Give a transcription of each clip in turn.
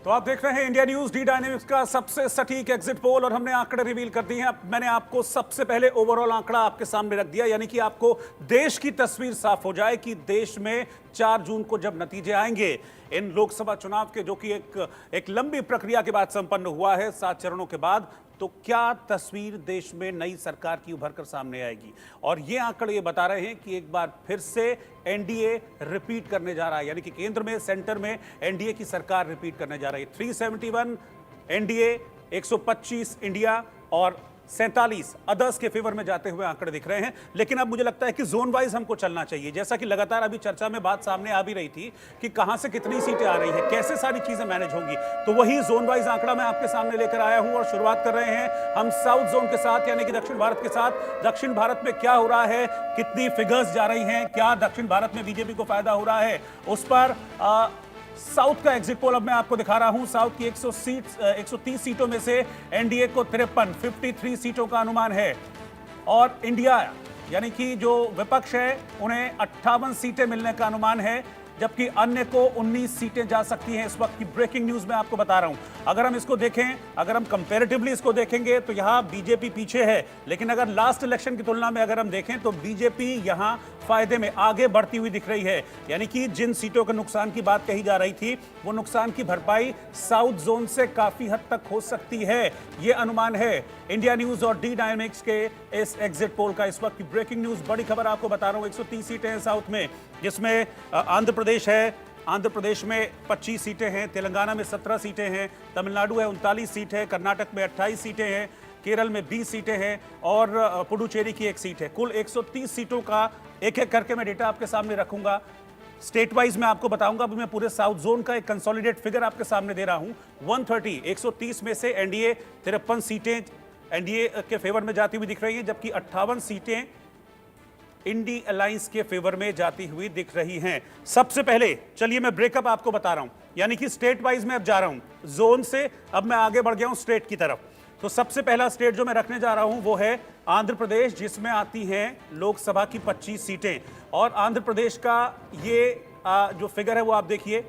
तो आप देख रहे हैं इंडिया न्यूज डी डायनेमिक्स का सबसे सटीक एग्जिट पोल और हमने आंकड़े रिवील कर दिए हैं। मैंने आपको सबसे पहले ओवरऑल आंकड़ा आपके सामने रख दिया, यानी कि आपको देश की तस्वीर साफ हो जाए कि देश में 4 जून को जब नतीजे आएंगे इन लोकसभा चुनाव के, जो कि एक लंबी प्रक्रिया के बाद संपन्न हुआ है 7 चरणों के बाद, तो क्या तस्वीर देश में नई सरकार की उभर कर सामने आएगी। और ये आंकड़े ये बता रहे हैं कि एक बार फिर से एनडीए रिपीट करने जा रहा है, यानी कि केंद्र में, सेंटर में एनडीए की सरकार रिपीट करने जा रही है। 371 एनडीए, 125 इंडिया और 47 अदर्स के फेवर में जाते हुए आंकड़े दिख रहे हैं। लेकिन अब मुझे लगता है कि जोन वाइज हमको चलना चाहिए, जैसा कि लगातार अभी चर्चा में बात सामने आ भी रही थी कि कहां से कितनी सीटें आ रही है, कैसे सारी चीजें मैनेज होंगी। तो वही जोन वाइज आंकड़ा मैं आपके सामने लेकर आया हूं और शुरुआत कर रहे हैं हम साउथ जोन के साथ, यानी कि दक्षिण भारत के साथ। दक्षिण भारत में क्या हो रहा है, कितनी फिगर्स जा रही हैं, क्या दक्षिण भारत में बीजेपी को फायदा हो रहा है, उस पर साउथ का एग्जिट पोल अब मैं आपको दिखा रहा हूं। साउथ की 130 सीटों में से एनडीए को 53 सीटों का अनुमान है और इंडिया यानी कि जो विपक्ष है उन्हें 58 सीटें मिलने का अनुमान है, जबकि अन्य को 19 सीटें जा सकती हैं। इस वक्त की ब्रेकिंग न्यूज मैं आपको बता रहा हूं। अगर हम इसको देखें, अगर हम कंपैरेटिवली इसको देखेंगे तो यहां बीजेपी पीछे है, लेकिन अगर लास्ट इलेक्शन की तुलना में अगर हम देखें तो बीजेपी यहां फायदे में आगे बढ़ती हुई दिख रही है। यानी कि जिन सीटों के नुकसान की बात कही जा रही थी, वो नुकसान की भरपाई साउथ जोन से काफी हद तक हो सकती है, ये अनुमान है इंडिया न्यूज और डी डायनेमिक्स के इस एग्जिट पोल का। इस वक्त की ब्रेकिंग न्यूज, बड़ी खबर आपको बता रहा हूं। 130 सीटें हैं साउथ में, जिसमें आंध्र प्रदेश है, आंध्र प्रदेश में 25 सीटें हैं, तेलंगाना में 17 सीटें हैं, तमिलनाडु है 39 सीट है, कर्नाटक में 28 सीटें हैं, केरल में 20 सीटें हैं और पुडुचेरी की 1 सीट है। कुल 130 सीटों का एक एक करके मैं डेटा आपके सामने रखूंगा। स्टेट वाइज मैं आपको बताऊंगा। अभी मैं पूरे साउथ जोन का एक कंसोलिडेट फिगर आपके सामने दे रहा हूं। 130 में से एनडीए 53 सीटें एनडीए के फेवर में जाती हुई दिख रही हैं, जबकि 58 सीटें इंडी अलायंस के फेवर में जाती हुई दिख रही हैं। सबसे पहले चलिए मैं ब्रेकअप आपको बता रहा हूं, यानी कि स्टेट वाइज मैं अब जा रहा हूं जोन से, अब मैं आगे बढ़ गया हूं स्टेट की तरफ। तो सबसे पहला स्टेट जो मैं रखने जा रहा हूं वो है आंध्र प्रदेश, जिसमें आती हैं लोकसभा की 25 सीटें। और आंध्र प्रदेश का ये जो फिगर है वो आप देखिए,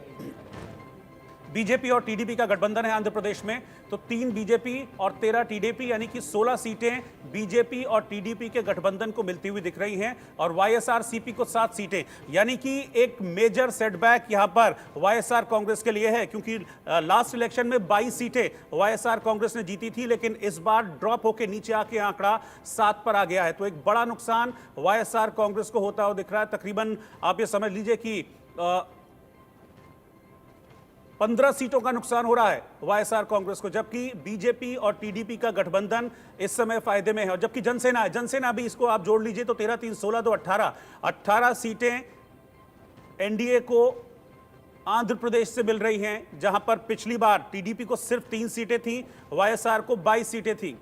बीजेपी और टीडीपी का गठबंधन है आंध्र प्रदेश में, तो 3 बीजेपी और 13 टीडीपी, यानी कि 16 सीटें बीजेपी और टीडीपी के गठबंधन को मिलती हुई दिख रही हैं और वाईएसआरसीपी को 7 सीटें। यानी कि एक मेजर सेटबैक यहां पर वाईएसआर कांग्रेस के लिए है, क्योंकि लास्ट इलेक्शन में 22 सीटें वाईएसआर कांग्रेस ने जीती थी, लेकिन इस बार ड्रॉप होकर नीचे आके आंकड़ा 7 पर आ गया है। तो एक बड़ा नुकसान वाईएसआर कांग्रेस को होता हुआ दिख रहा है। तकरीबन आप ये समझ लीजिए कि 15 सीटों का नुकसान हो रहा है वाईएसआर कांग्रेस को, जबकि बीजेपी और टीडीपी का गठबंधन इस समय फायदे में है। और जबकि जनसेना है, जनसेना भी इसको आप जोड़ लीजिए तो 13 3 16 तो 18 सीटें एनडीए को आंध्र प्रदेश से मिल रही हैं, जहां पर पिछली बार टीडीपी को सिर्फ 3 सीटें थी, वाईएसआर को 22 सीटें थी।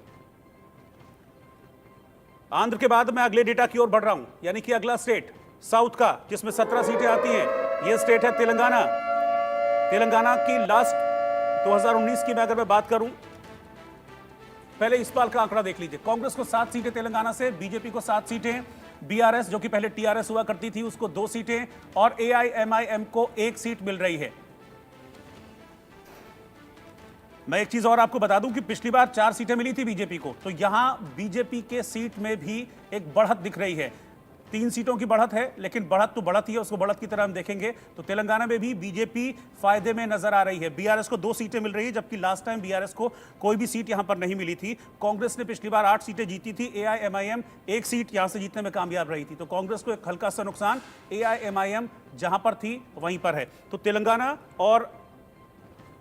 आंध्र के बाद मैं अगले डेटा की ओर बढ़ रहा हूं, यानी कि अगला स्टेट साउथ का, जिसमें 17 सीटें आती हैं, यह स्टेट है तेलंगाना। तेलंगाना की लास्ट 2019 की मैं अगर मैं बात करूं, पहले इस बार का आंकड़ा देख लीजिए। कांग्रेस को 7 सीटें तेलंगाना से, बीजेपी को 7 सीटें, बीआरएस जो कि पहले टीआरएस हुआ करती थी उसको 2 सीटें और एआईएमआईएम को 1 सीट मिल रही है। मैं एक चीज और आपको बता दूं कि पिछली बार 4 सीटें मिली थी बीजेपी को, तो यहां बीजेपी के सीट में भी एक बढ़त दिख रही है। 3 सीटों की बढ़त है, लेकिन बढ़त तो बढ़त ही है, उसको बढ़त की तरह हम देखेंगे तो तेलंगाना में भी बीजेपी फायदे में नजर आ रही है। बीआरएस को 2 सीटें मिल रही है, जबकि लास्ट टाइम बीआरएस को कोई भी सीट यहां पर नहीं मिली थी। कांग्रेस ने पिछली बार 8 सीटें जीती थी, एआईएमआईएम 1 सीट यहां से जीतने में कामयाब रही थी। तो कांग्रेस को एक हल्का सा नुकसान, एआईएमआईएम जहां पर थी वहीं पर है। तो तेलंगाना और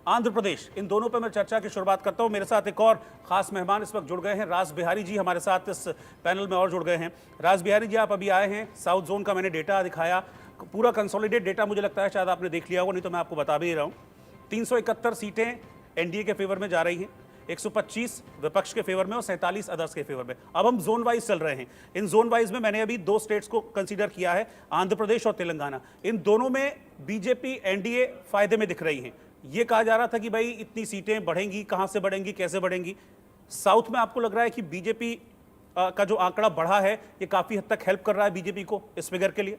आंध्र प्रदेश, इन दोनों पर मैं चर्चा की शुरुआत करता हूं। मेरे साथ एक और खास मेहमान इस वक्त जुड़ गए हैं, राज बिहारी जी हमारे साथ इस पैनल में और जुड़ गए हैं। राज बिहारी जी, आप अभी आए हैं, साउथ जोन का मैंने डेटा दिखाया, पूरा कंसोलिडेट डेटा मुझे लगता है शायद आपने देख लिया होगा, नहीं तो मैं आपको बता भी रहा हूं। 371 सीटें एनडीए के फेवर में जा रही हैं, 125 विपक्ष के फेवर में और 47 अदर्स के फेवर में। अब हम जोन वाइज चल रहे हैं। इन जोन वाइज में मैंने अभी 2 स्टेट्स को कंसीडर किया है, आंध्र प्रदेश और तेलंगाना। इन दोनों में बीजेपी एनडीए फायदे में दिख रही है। ये कहा जा रहा था कि भाई इतनी सीटें बढ़ेंगी, कहां से बढ़ेंगी, कैसे बढ़ेंगी। साउथ में आपको लग रहा है कि बीजेपी का जो आंकड़ा बढ़ा है ये काफी हद तक हेल्प कर रहा है बीजेपी को इस फिगर के लिए?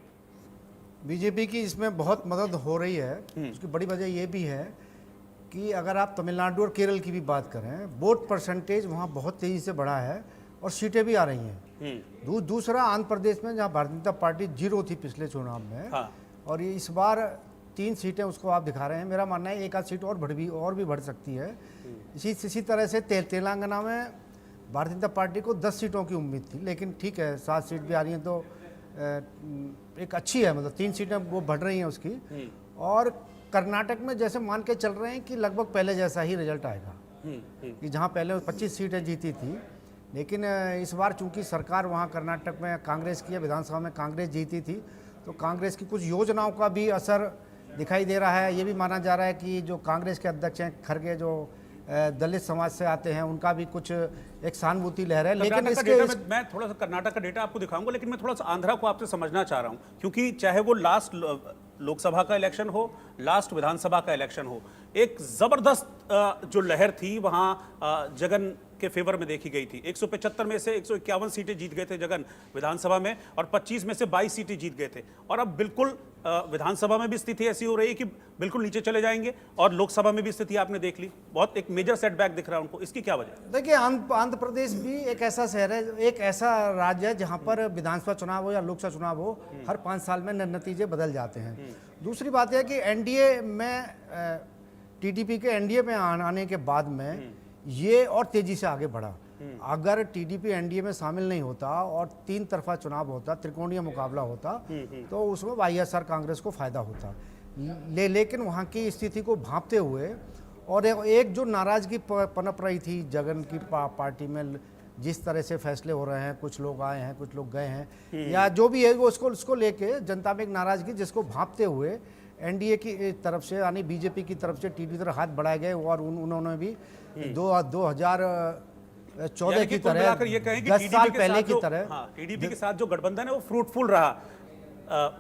बीजेपी की इसमें बहुत मदद हो रही है। उसकी बड़ी वजह ये भी है कि अगर आप तमिलनाडु और केरल की भी बात करें, वोट परसेंटेज वहाँ बहुत तेज़ी से बढ़ा है और सीटें भी आ रही हैं। दूसरा आंध्र प्रदेश में जहाँ भारतीय जनता पार्टी 0 थी पिछले चुनाव में, हाँ। और इस बार 3 सीटें उसको आप दिखा रहे हैं। मेरा मानना है 1 आध सीट और भी बढ़ सकती है। इसी तरह से तेलंगाना में भारतीय जनता पार्टी को 10 सीटों की उम्मीद थी, लेकिन ठीक है 7 सीट भी आ रही हैं तो एक अच्छी है, मतलब 3 सीटें वो बढ़ रही हैं उसकी। और कर्नाटक में जैसे मान के चल रहे हैं कि लगभग पहले जैसा ही रिजल्ट आएगा, कि जहां पहले 25 सीटें जीती थी, लेकिन इस बार चूंकि सरकार वहां कर्नाटक में कांग्रेस की है, विधानसभा में कांग्रेस जीती थी, तो कांग्रेस की कुछ योजनाओं का भी असर दिखाई दे रहा है। ये भी माना जा रहा है कि जो कांग्रेस के अध्यक्ष हैं खड़गे, जो दलित समाज से आते हैं, उनका भी कुछ एक सहानुभूति लहर है। लेकिन इसके मैं थोड़ा सा कर्नाटक का डेटा आपको दिखाऊंगा, लेकिन मैं थोड़ा सा आंध्रा को आपसे समझना चाह रहा हूं, क्योंकि चाहे वो लास्ट लोकसभा का इलेक्शन हो, लास्ट विधानसभा का इलेक्शन हो, एक जबरदस्त जो लहर थी वहां जगन के फेवर में देखी गई थी। 175 में से 151 सीटें जीत गए थे जगन विधानसभा में, और 25 में से 22 सीटें जीत गए थे। और अब बिल्कुल विधानसभा में भी स्थिति ऐसी हो रही है कि बिल्कुल नीचे चले जाएंगे, और लोकसभा में भी स्थिति आपने देख ली, बहुत एक मेजर सेटबैक दिख रहा है उनको। इसकी क्या वजह? देखिए, आंध्र प्रदेश भी एक ऐसा शहर है, एक ऐसा राज्य है जहां पर विधानसभा चुनाव हो या लोकसभा चुनाव हो, हर 5 साल में नतीजे बदल जाते हैं। दूसरी बात यह कि एनडीए में टीडीपी के एनडीए में आने के बाद में ये और तेजी से आगे बढ़ा। अगर टीडीपी एनडीए में शामिल नहीं होता और 3 तरफा चुनाव होता, त्रिकोणीय मुकाबला होता, तो उसमें वाईएसआर कांग्रेस को फायदा होता। लेकिन वहाँ की स्थिति को भांपते हुए और एक जो नाराजगी पनप रही थी जगन की पार्टी में, जिस तरह से फैसले हो रहे हैं, कुछ लोग आए हैं, कुछ लोग गए हैं, या जो भी है वो उसको लेके जनता में एक नाराजगी, जिसको भांपते हुए एनडीए की तरफ से, यानी बीजेपी की तरफ से टीडीपी की तरफ हाथ बढ़ाए गए, और उन्होंने भी 2014 की तरह, 10 साल पहले की तरह टीडीपी के साथ जो गठबंधन है वो फ्रूटफुल रहा,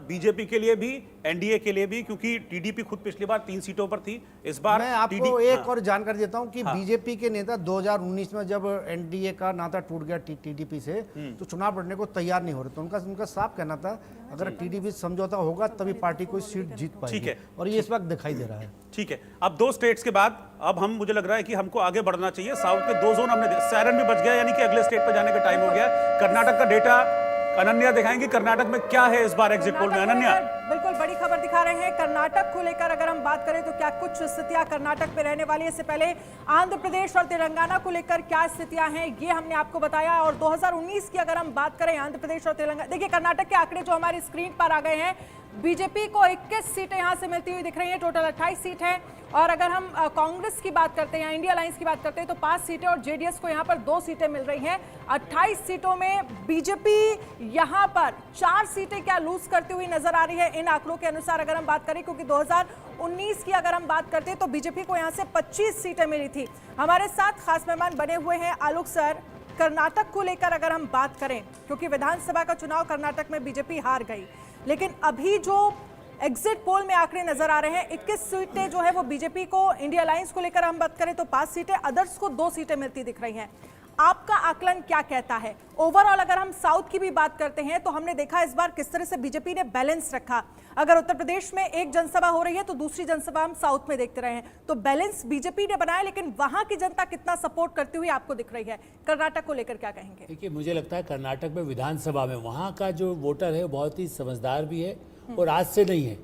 बीजेपी के लिए भी, एनडीए के लिए भी, क्योंकि टीडीपी खुद पिछली बार 3 सीटों पर थी। इस बार मैं आपको एक और जानकारी देता हूं कि बीजेपी के नेता 2019 में जब एनडीए का नाता टूट गया टीडीपी से, तो चुनाव लड़ने को तैयार नहीं हो रहे। तो उनका साफ कहना था अगर टीडीपी समझौता होगा तभी पार्टी कोई सीट जीत पाएगी। ठीक है, और ये इस वक्त दिखाई दे रहा है। ठीक है, अब 2 स्टेट्स के बाद अब मुझे लग रहा है कि हमको आगे बढ़ना चाहिए। साउथ के 2 जोन हमने, सैरन भी बच गया, यानी कि अगले स्टेट पर जाने का टाइम हो गया। कर्नाटक का डेटा अनन्या दिखाएंगी, कर्नाटक में क्या है इस बार एग्जिट पोल में। अनन्या, बिल्कुल बड़ी खबर दिखा रहे हैं। कर्नाटक को लेकर अगर हम बात करें तो क्या कुछ स्थितियां कर्नाटक में रहने वाली है। इससे पहले आंध्र प्रदेश और तेलंगाना को लेकर क्या स्थितियां हैं ये हमने आपको बताया। और 2019 की अगर हम बात करें आंध्र प्रदेश और तेलंगाना, देखिए कर्नाटक के आंकड़े जो हमारी स्क्रीन पर आ गए हैं, बीजेपी को 21 सीटें यहां से मिलती हुई दिख रही हैं, टोटल 28 सीट है। और अगर हम कांग्रेस की बात करते हैं, इंडिया अलायंस की बात करते हैं, तो 5 सीटें, और जेडीएस को यहां पर 2 सीटें मिल रही हैं। 28 सीटों में बीजेपी यहां पर 4 सीटें क्या लूज करती हुई नजर आ रही है इन आंकड़ों के अनुसार अगर हम बात करें, क्योंकि 2019 की अगर हम बात करते हैं तो बीजेपी को यहां से 25 सीटें मिली थी। हमारे साथ खास मेहमान बने हुए हैं आलोक सर। कर्नाटक को लेकर अगर हम बात करें, क्योंकि विधानसभा का चुनाव कर्नाटक में बीजेपी हार गई, लेकिन अभी जो एग्जिट पोल में आंकड़े नजर आ रहे हैं, 21 सीटें जो है वो बीजेपी को, इंडिया अलायंस को लेकर हम बात करें तो 5 सीटें, अदर्स को 2 सीटें मिलती दिख रही हैं। आपका आकलन क्या कहता है? ओवरऑल अगर हम साउथ की भी बात करते हैं तो हमने देखा इस बार किस तरह से बीजेपी ने बैलेंस रखा। अगर उत्तर प्रदेश में एक जनसभा हो रही है तो दूसरी जनसभा हम साउथ में देखते रहे हैं, तो बैलेंस बीजेपी ने बनाया, लेकिन वहां की जनता कितना सपोर्ट करती हुई आपको दिख रही है। कर्नाटक को लेकर क्या कहेंगे? देखिए, मुझे लगता है कर्नाटक में विधानसभा में वहाँ का जो वोटर है बहुत ही समझदार भी है, और आज से नहीं है।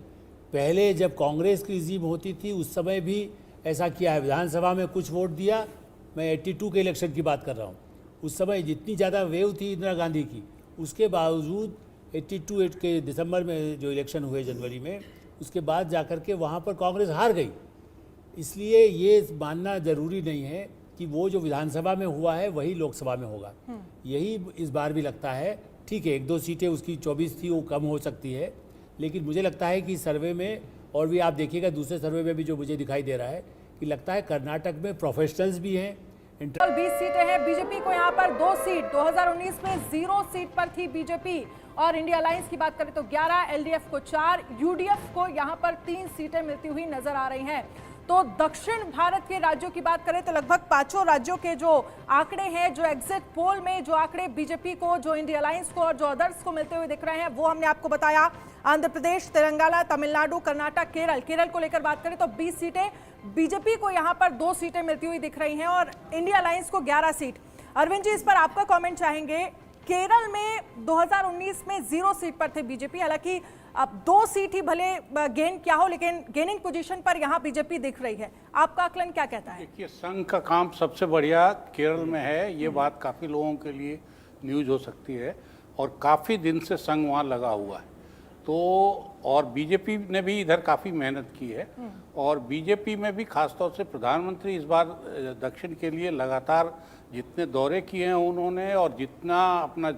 पहले जब कांग्रेस की रिजीम होती थी उस समय भी ऐसा किया है, विधानसभा में कुछ वोट दिया। मैं 82 के इलेक्शन की बात कर रहा हूँ, उस समय जितनी ज़्यादा वेव थी इंदिरा गांधी की, उसके बावजूद 82 के दिसंबर में जो इलेक्शन हुए जनवरी में, उसके बाद जाकर के वहाँ पर कांग्रेस हार गई। इसलिए ये मानना ज़रूरी नहीं है कि वो जो विधानसभा में हुआ है वही लोकसभा में होगा। यही इस बार भी लगता है। ठीक है, 1-2 सीटें उसकी 24 थी, वो कम हो सकती है, लेकिन मुझे लगता है कि सर्वे में, और भी आप देखिएगा दूसरे सर्वे में भी जो मुझे दिखाई दे रहा है कि लगता है कर्नाटक में प्रोफेशनल्स भी हैं। 20 सीटें हैं, बीजेपी को यहाँ पर 2 सीट, 2019 में 0 सीट पर थी बीजेपी। और इंडिया अलायंस की बात करें तो 11, एलडीएफ को 4, यूडीएफ को यहाँ पर 3 सीटें मिलती हुई नजर आ रही हैं। तो दक्षिण भारत के राज्यों की बात करें तो लगभग 5 राज्यों के जो आंकड़े हैं, जो एग्जिट पोल में जो आंकड़े बीजेपी को, जो इंडिया अलायंस को और जो अदर्स को मिलते हुए दिख रहे हैं, वो हमने आपको बताया। आंध्र प्रदेश, तेलंगाना, तमिलनाडु, कर्नाटक, केरल को लेकर बात करें तो 20 सीटें बीजेपी को यहां पर 2 सीटें मिलती हुई दिख रही हैं और इंडिया अलायंस को 11 सीट। अरविंद जी, इस पर आपका कमेंट चाहेंगे। केरल में 2019 में 0 सीट पर थे बीजेपी, हालांकि अब 2 सीट ही भले गेन क्या हो, लेकिन गेनिंग पोजीशन पर यहां बीजेपी दिख रही है। आपका आकलन क्या कहता है? देखिए, संघ का काम सबसे बढ़िया केरल में है, ये बात काफ़ी लोगों के लिए न्यूज हो सकती है और काफ़ी दिन से संघ वहाँ लगा हुआ है। तो और बीजेपी ने भी इधर काफ़ी मेहनत की है और बीजेपी में भी खासतौर से प्रधानमंत्री इस बार दक्षिण के लिए लगातार जितने दौरे किए हैं उन्होंने और जितना अपना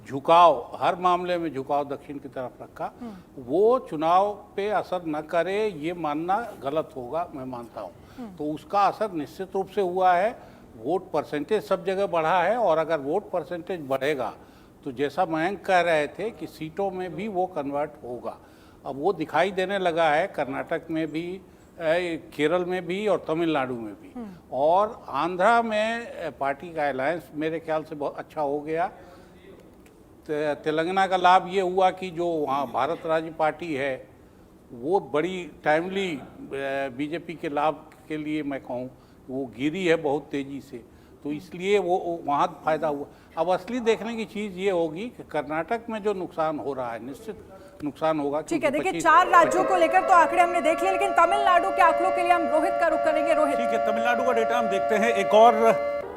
झुकाव, हर मामले में झुकाव दक्षिण की तरफ रखा, वो चुनाव पे असर न करे ये मानना गलत होगा, मैं मानता हूँ। तो उसका असर निश्चित रूप से हुआ है। वोट परसेंटेज सब जगह बढ़ा है और अगर वोट परसेंटेज बढ़ेगा तो जैसा मयंक कह रहे थे कि सीटों में भी वो कन्वर्ट होगा, अब वो दिखाई देने लगा है कर्नाटक में भी, केरल में भी और तमिलनाडु में भी। और आंध्रा में पार्टी का अलायंस मेरे ख्याल से बहुत अच्छा हो गया। तेलंगाना का लाभ ये हुआ कि जो वहाँ भारत राज्य पार्टी है वो बड़ी टाइमली बीजेपी के लाभ के लिए मैं कहूँ वो गिरी है बहुत तेज़ी से, तो इसलिए वो वहाँ फायदा हुआ। अब असली देखने की चीज़ ये होगी कि कर्नाटक में जो नुकसान हो रहा है, निश्चित नुकसान होगा। ठीक है, देखिए 4 राज्यों को लेकर तो आंकड़े हमने देख लिए, लेकिन तमिलनाडु के आंकड़ों के लिए हम रोहित का रुख करेंगे। रोहित, ठीक है, तमिलनाडु का डेटा हम देखते हैं। एक और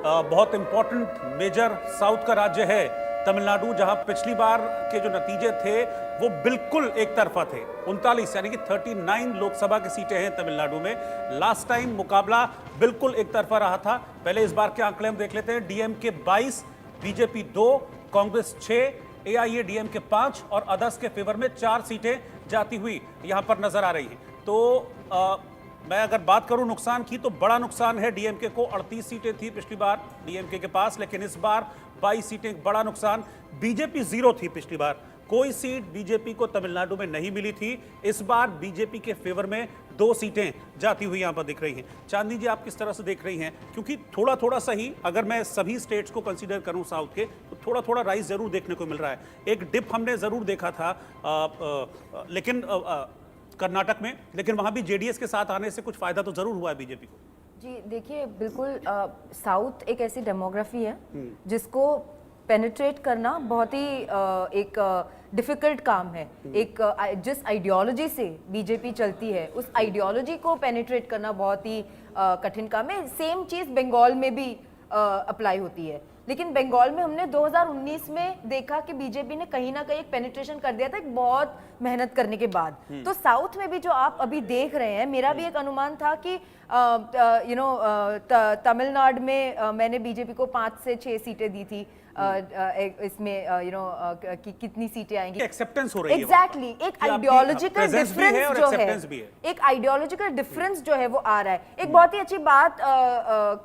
बहुत इंपॉर्टेंट मेजर साउथ का राज्य है तमिलनाडु, जहां पिछली बार के जो नतीजे थे वो बिल्कुल एक तरफा थे। 39 यानी कि 39 लोकसभा की सीटें हैं तमिलनाडु में। लास्ट टाइम मुकाबला बिल्कुल एक तरफा रहा था। पहले इस बार के आंकड़े हम देख लेते हैं। डीएमके 22, बीजेपी 2, कांग्रेस 6, एआईएडीएमके 5 और अदर्स के फेवर में 4 सीटें जाती हुई यहां पर नजर आ रही हैं। तो मैं अगर बात करूं नुकसान की तो बड़ा नुकसान है डीएमके को। 38 सीटें थी पिछली बार डीएमके के पास, लेकिन इस बार 22 सीटें, बड़ा नुकसान। बीजेपी 0 थी पिछली बार, कोई सीट बीजेपी को तमिलनाडु में नहीं मिली थी। इस बार बीजेपी के फेवर में 2 सीटें जाती हुई यहां पर दिख रही हैं। चांदनी जी, आप किस तरह से देख रही हैं? क्योंकि थोड़ा थोड़ा सही, अगर मैं सभी स्टेट्स को कंसीडर करूं साउथ के, तो थोड़ा थोड़ा राइज जरूर देखने को मिल रहा है। एक डिप हमने जरूर देखा था लेकिन कर्नाटक में, लेकिन वहां भी जेडीएस के साथ आने से कुछ फायदा तो जरूर हुआ है बीजेपी को। जी देखिए, बिल्कुल साउथ एक ऐसी डेमोग्राफी है जिसको पेनिट्रेट करना बहुत ही एक डिफिकल्ट काम है। एक जिस आइडियोलॉजी से बीजेपी चलती है उस आइडियोलॉजी को पेनिट्रेट करना बहुत ही कठिन काम है। सेम चीज़ बंगाल में भी अप्लाई होती है, लेकिन बंगाल में हमने 2019 में देखा कि बीजेपी ने कहीं ना कहीं एक पेनिट्रेशन कर दिया था, एक बहुत मेहनत करने के बाद। तो साउथ में भी जो आप अभी देख रहे हैं, मेरा भी एक अनुमान था कि तमिलनाडु में मैंने बीजेपी को 5 से 6 सीटें दी थी। इसमें कितनी सीटें आएंगी, एक्सेप्टेंस हो रही है। एग्जैक्टली, एक आइडियोलॉजिकल डिफरेंस जो है, एक आइडियोलॉजिकल डिफरेंस जो है वो आ रहा है। एक बहुत ही अच्छी बात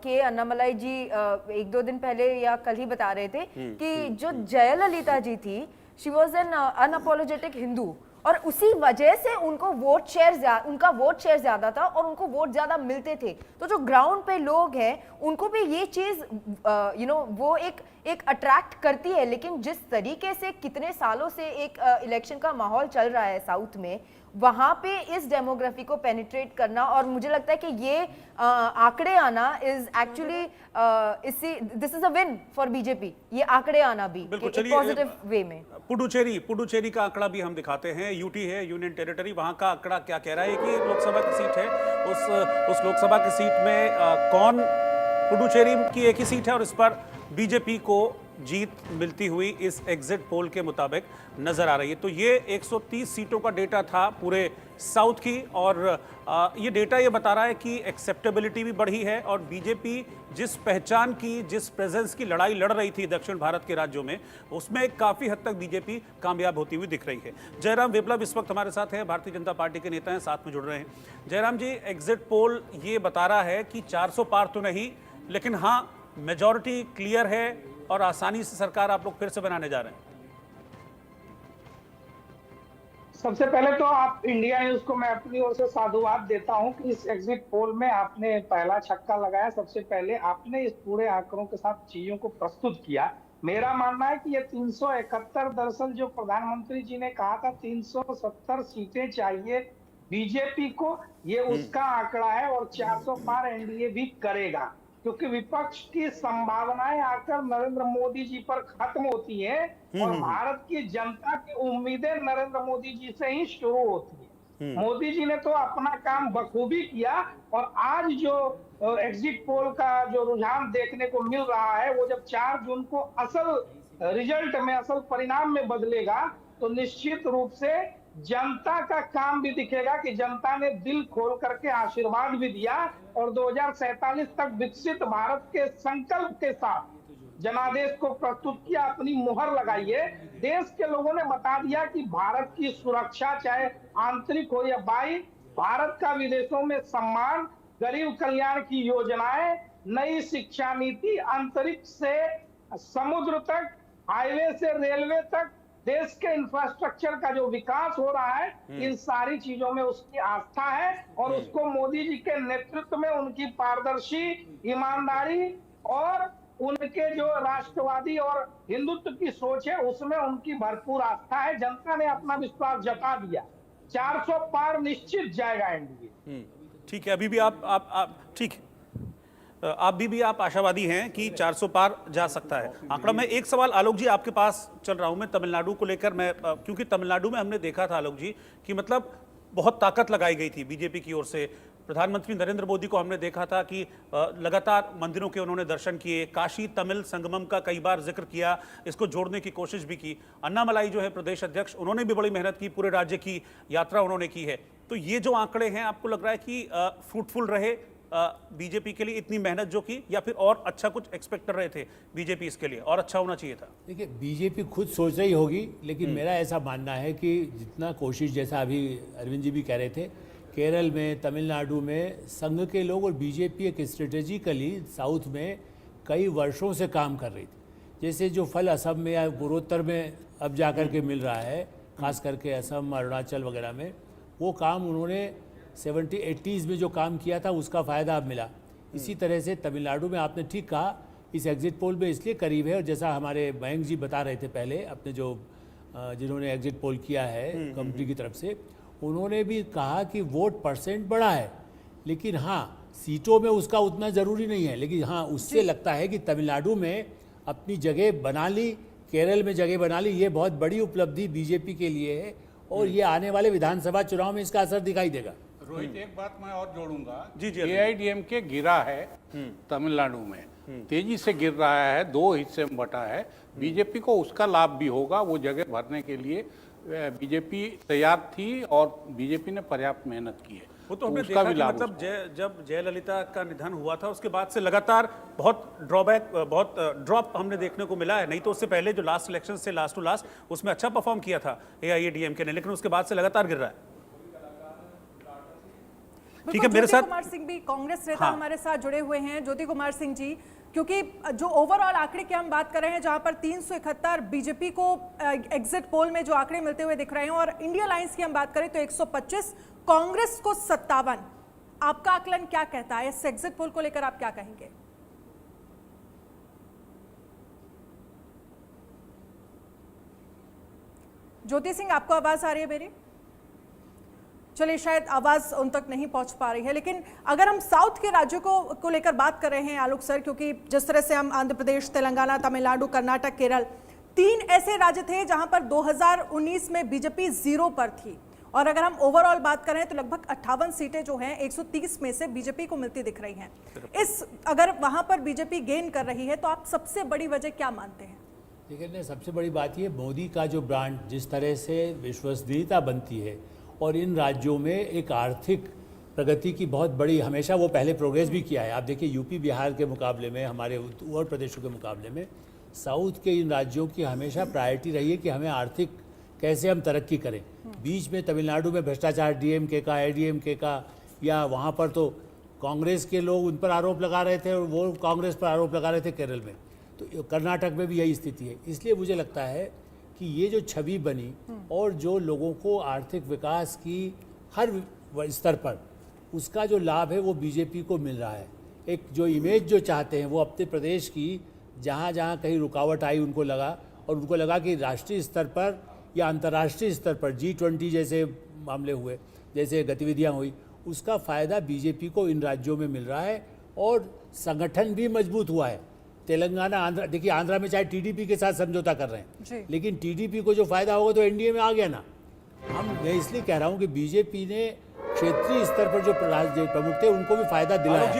के अन्नामलाई जी 1-2 दिन पहले या कल ही बता रहे थे कि जो जयललिता जी थी, she was an unapologetic Hindu, और उसी वजह से उनका वोट शेयर ज्यादा था और उनको वोट ज्यादा मिलते थे। तो जो ग्राउंड पे लोग हैं उनको भी ये चीज वो एक अट्रैक्ट करती है। लेकिन जिस तरीके से कितने सालों से एक इलेक्शन का माहौल चल रहा है साउथ में, वहां पे इस डेमोग्राफी को पेनिट्रेट करना, और मुझे लगता है कि ये आंकड़े आना is actually this is a win for BJP. ये आंकड़े आना भी पॉजिटिव वे में। पुडुचेरी का आंकड़ा भी हम दिखाते हैं। यूटी है, यूनियन टेरिटरी, वहां का आंकड़ा क्या कह रहा है कि लोकसभा की सीट है, उस लोकसभा की सीट में कौन, पुडुचेरी की एक ही सीट है और इस पर बीजेपी को जीत मिलती हुई इस एग्जिट पोल के मुताबिक नजर आ रही है। तो ये 130 सीटों का डेटा था पूरे साउथ की, और ये डेटा ये बता रहा है कि एक्सेप्टेबिलिटी भी बढ़ी है और बीजेपी जिस पहचान की, जिस प्रेजेंस की लड़ाई लड़ रही थी दक्षिण भारत के राज्यों में, उसमें काफ़ी हद तक बीजेपी कामयाब होती हुई दिख रही है। जयराम विप्लव इस वक्त हमारे साथ हैं, भारतीय जनता पार्टी के नेता हैं, साथ में जुड़ रहे हैं। जयराम जी, एग्जिट पोल ये बता रहा है कि 400 पार तो नहीं, लेकिन हाँ मेजॉरिटी क्लियर है और आसानी से सरकार आप लोग फिर से बनाने जा रहे हैं। सबसे पहले तो आप इंडिया न्यूज को मैं अपनी ओर से साधुवाद देता हूं कि इस एग्जिट पोल में आपने पहला छक्का लगाया। सबसे पहले आपने इस पूरे आंकड़ों के साथ चीजों को प्रस्तुत किया। मेरा मानना है कि ये 371, दरअसल जो प्रधानमंत्री जी ने कहा था 370 सीटें चाहिए बीजेपी को, ये उसका आंकड़ा है और 400 पार एनडीए भी करेगा, क्योंकि विपक्ष की संभावनाएं आकर नरेंद्र मोदी जी पर खत्म होती हैं और भारत की जनता की उम्मीदें नरेंद्र मोदी जी से ही शुरू होती है। मोदी जी ने तो अपना काम बखूबी किया और आज जो एग्जिट पोल का जो रुझान देखने को मिल रहा है, वो जब 4 जून को असल रिजल्ट में, असल परिणाम में बदलेगा तो निश्चित रूप से जनता का काम भी दिखेगा कि जनता ने दिल खोल करके आशीर्वाद भी दिया और 2047 तक विकसित भारत के संकल्प के साथ जनादेश को प्रस्तुत किया, अपनी मुहर लगाई है। देश के लोगों ने बता दिया कि भारत की सुरक्षा चाहे आंतरिक हो या बाह्य, भारत का विदेशों में सम्मान, गरीब कल्याण की योजनाएं, नई शिक्षा नीति, अंतरिक्ष से समुद्र तक, हाईवे से रेलवे तक, देश के इंफ्रास्ट्रक्चर का जो विकास हो रहा है, इन सारी चीजों में उसकी आस्था है और उसको मोदी जी के नेतृत्व में उनकी पारदर्शी, ईमानदारी और उनके जो राष्ट्रवादी और हिंदुत्व की सोच है उसमें उनकी भरपूर आस्था है। जनता ने अपना विश्वास जता दिया। 400 पार निश्चित जाएगा एनडीए। ठीक है, अभी भी आप ठीक है, आप भी आप आशावादी हैं कि 400 पार जा सकता है आंकड़ा। मैं एक सवाल आलोक जी आपके पास चल रहा हूं, मैं तमिलनाडु को लेकर, मैं क्योंकि तमिलनाडु में हमने देखा था आलोक जी कि मतलब बहुत ताकत लगाई गई थी बीजेपी की ओर से। प्रधानमंत्री नरेंद्र मोदी को हमने देखा था कि लगातार मंदिरों के उन्होंने दर्शन किए, काशी तमिल संगमम का कई बार जिक्र किया, इसको जोड़ने की कोशिश भी की। अन्नामलाई जो है प्रदेश अध्यक्ष, उन्होंने भी बड़ी मेहनत की, पूरे राज्य की यात्रा उन्होंने की है। तो ये जो आंकड़े हैं, आपको लग रहा है कि फ्रूटफुल रहे बीजेपी के लिए इतनी मेहनत जो की, या फिर और अच्छा कुछ एक्सपेक्ट कर रहे थे बीजेपी इसके लिए और अच्छा होना चाहिए था? देखिए, बीजेपी खुद सोच रही होगी, लेकिन मेरा ऐसा मानना है कि जितना कोशिश, जैसा अभी अरविंद जी भी कह रहे थे, केरल में, तमिलनाडु में संघ के लोग और बीजेपी एक स्ट्रेटेजिकली साउथ में कई वर्षों से काम कर रही थी। जैसे जो फल असम में या पूर्वोत्तर में अब जा कर के मिल रहा है, खास करके असम, अरुणाचल वगैरह में, वो काम उन्होंने 70-80s में जो काम किया था उसका फ़ायदा अब मिला। इसी तरह से तमिलनाडु में आपने ठीक कहा, इस एग्जिट पोल में इसलिए करीब है, और जैसा हमारे मयंक जी बता रहे थे पहले, अपने जो जिन्होंने एग्जिट पोल किया है कंपनी की तरफ से, उन्होंने भी कहा कि वोट परसेंट बड़ा है, लेकिन हाँ सीटों में उसका उतना ज़रूरी नहीं है। लेकिन हाँ, उससे लगता है कि तमिलनाडु में अपनी जगह बना ली, केरल में जगह बना ली, ये बहुत बड़ी उपलब्धि बीजेपी के लिए है और ये आने वाले विधानसभा चुनाव में इसका असर दिखाई देगा। रोहित, एक बात मैं और जोड़ूंगा। जी, AIDMK गिरा है तमिलनाडु में, तेजी से गिर रहा है, 2 हिस्से में बटा है। बीजेपी को उसका लाभ भी होगा, वो जगह भरने के लिए बीजेपी तैयार थी और बीजेपी ने पर्याप्त मेहनत की है। वो तो हमने देखा कि मतलब जब जयललिता का निधन हुआ था उसके बाद से लगातार बहुत ड्रॉप हमने देखने को मिला है। नहीं तो उससे पहले जो लास्ट इलेक्शन से लास्ट टू लास्ट, उसमें अच्छा परफॉर्म किया था AIADMK ने, लेकिन उसके बाद से लगातार गिर रहा है। ठीक है, मेरे साथ ज्योति कुमार सिंह भी कांग्रेस नेता हमारे साथ जुड़े हुए हैं। ज्योति कुमार सिंह जी, क्योंकि जो ओवरऑल आंकड़े की हम बात कर रहे हैं, जहां पर 371 बीजेपी को एग्जिट पोल में जो आंकड़े मिलते हुए दिख रहे हैं, और इंडिया अलायंस की हम बात करें तो 125, कांग्रेस को 57, आपका आकलन क्या कहता है? इस एग्जिट पोल को लेकर आप क्या कहेंगे? ज्योति सिंह, आपको आवाज आ रही है मेरी? चलिए, शायद आवाज उन तक नहीं पहुंच पा रही है। लेकिन अगर हम साउथ के राज्यों को लेकर बात कर रहे हैं आलोक सर, क्योंकि जिस तरह से हम आंध्र प्रदेश, तेलंगाना, तमिलनाडु, कर्नाटक, केरल, 3 ऐसे राज्य थे जहां पर 2019 में बीजेपी 0 पर थी, और अगर हम ओवरऑल बात करें तो लगभग 58 सीटें जो हैं 130 में से बीजेपी को मिलती दिख रही हैं। अगर वहां पर बीजेपी गेन कर रही है तो आप सबसे बड़ी वजह क्या मानते हैं? देखिए, सबसे बड़ी बात ये, मोदी का जो ब्रांड, जिस तरह से विश्वसनीयता बनती है और इन राज्यों में एक आर्थिक प्रगति की बहुत बड़ी, हमेशा वो पहले प्रोग्रेस भी किया है। आप देखिए, यूपी बिहार के मुकाबले में, हमारे और प्रदेशों के मुकाबले में साउथ के इन राज्यों की हमेशा प्रायोरिटी रही है कि हमें आर्थिक कैसे हम तरक्की करें। बीच में तमिलनाडु में भ्रष्टाचार DMK का, AIDMK का, या वहाँ पर तो कांग्रेस के लोग उन पर आरोप लगा रहे थे और वो कांग्रेस पर आरोप लगा रहे थे केरल में, तो कर्नाटक में भी यही स्थिति है। इसलिए मुझे लगता है कि ये जो छवि बनी और जो लोगों को आर्थिक विकास की हर स्तर पर उसका जो लाभ है वो बीजेपी को मिल रहा है। एक जो इमेज जो चाहते हैं वो अपने प्रदेश की, जहाँ जहाँ कहीं रुकावट आई उनको लगा, और उनको लगा कि राष्ट्रीय स्तर पर या अंतर्राष्ट्रीय स्तर पर G20 जैसे मामले हुए, जैसे गतिविधियाँ हुई, उसका फ़ायदा बीजेपी को इन राज्यों में मिल रहा है और संगठन भी मजबूत हुआ है। तेलंगाना, आंध्रा, देखिए आंध्रा में चाहे टीडीपी के साथ समझौता कर रहे हैं, लेकिन टीडीपी को जो फायदा होगा तो एनडीए में आ गया ना। मैं इसलिए कह रहा हूं कि बीजेपी ने क्षेत्रीय स्तर पर जो प्रमुख थे उनको भी फायदा दिलाया है।